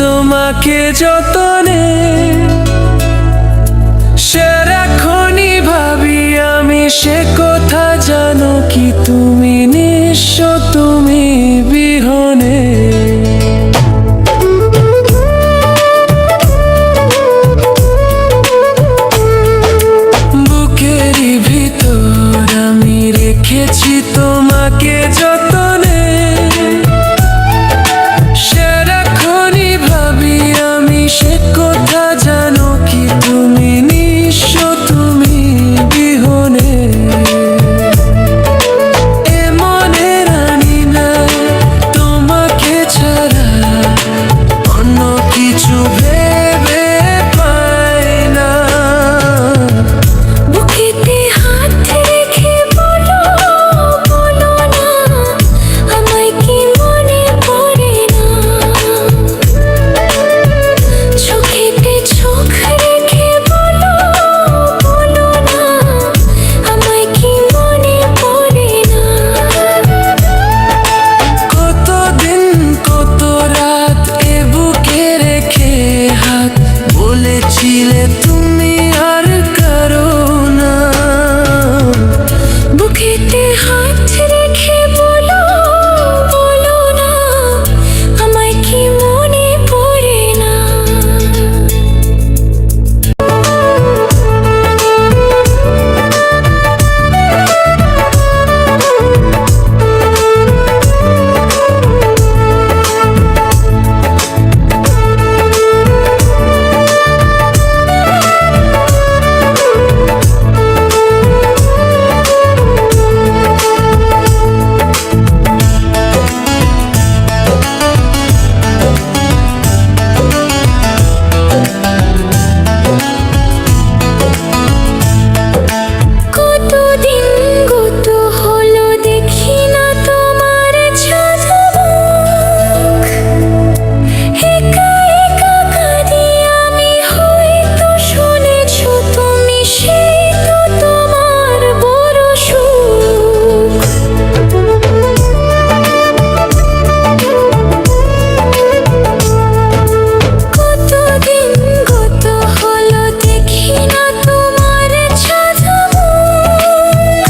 তোমাকে যতনে, সারাক্ষণই ভাবি আমি সে কথা জানো কি তুমি নিঃস্ব তুমি বিহনে। বুকেরই ভিতর আমি রেখেছি তোমাকে যতনে, সারাক্ষণই ভাবি আমি সে কথা জানো কি তুমি নিঃস্ব তুমি বিহনে। এমনে রানি না তোমাকে ছাড়া অন্য কিছু ভেবে পাই না। বুকেতে হাত রেখে বলো বলো না আমায় কি মনে পড়ে না। চোখেতে চোখ রেখে বলো বলো না আমায় কি মনে পড়ে না। কতদিন কত রাত এ বুকে রেখে হাত বলেছিলে তুমি আর কারো না। বুকেতে হাত রেখে বলো বলো না আমায় কি মনে পড়ে না। কতদিন গত হলো দেখি না তোমার চাঁদমুখ। একা একা কাঁদি আমি হয়তো শুনেছো তুমি সেই তো তোমার বড় সুখ। কতদিন গত হলো দেখি না তোমার চাঁদমুখ।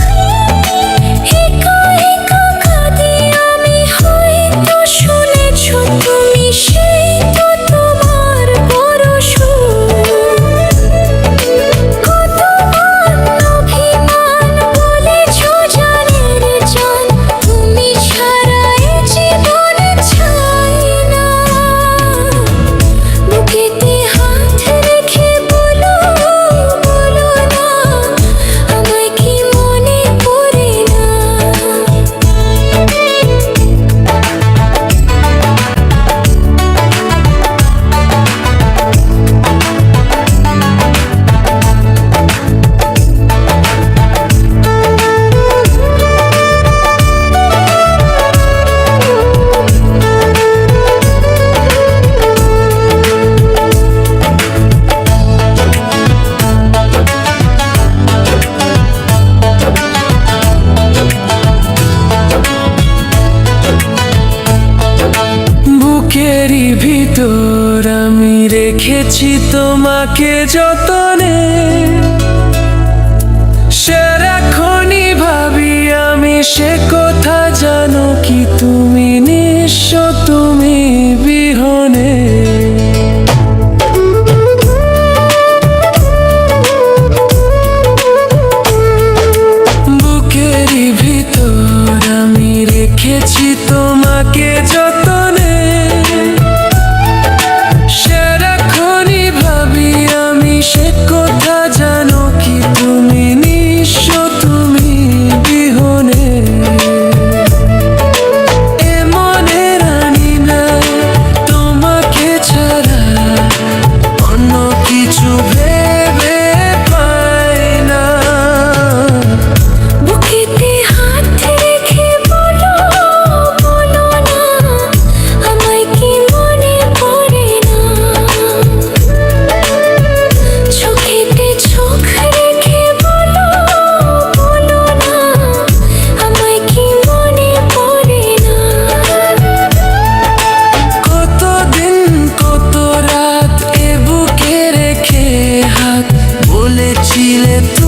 একা একা কাঁদি আমি হয়তো শুনেছো তুমি সেই তো তোমার বড় সুখ। কতবার অভিমান বলেছো জানের জান তুমি ছাড়া এ জীবন চাই না। বুকেতে হাত রেখে বলো বলো না আমায় কি মনে পড়ে না। বুকেরই ভিতর আমি রেখেছি তোমাকে যতনে, সারাক্ষণই ভাবি আমি সে কথা জানো কি তুমি নিঃস্ব তুমি বিহনে। বুকেরই ভিতর আমি রেখেছি তোমাকে যতনে, সারাক্ষণই ভাবি আমি সে কথা জানো কি তুমি নিঃস্ব দিলে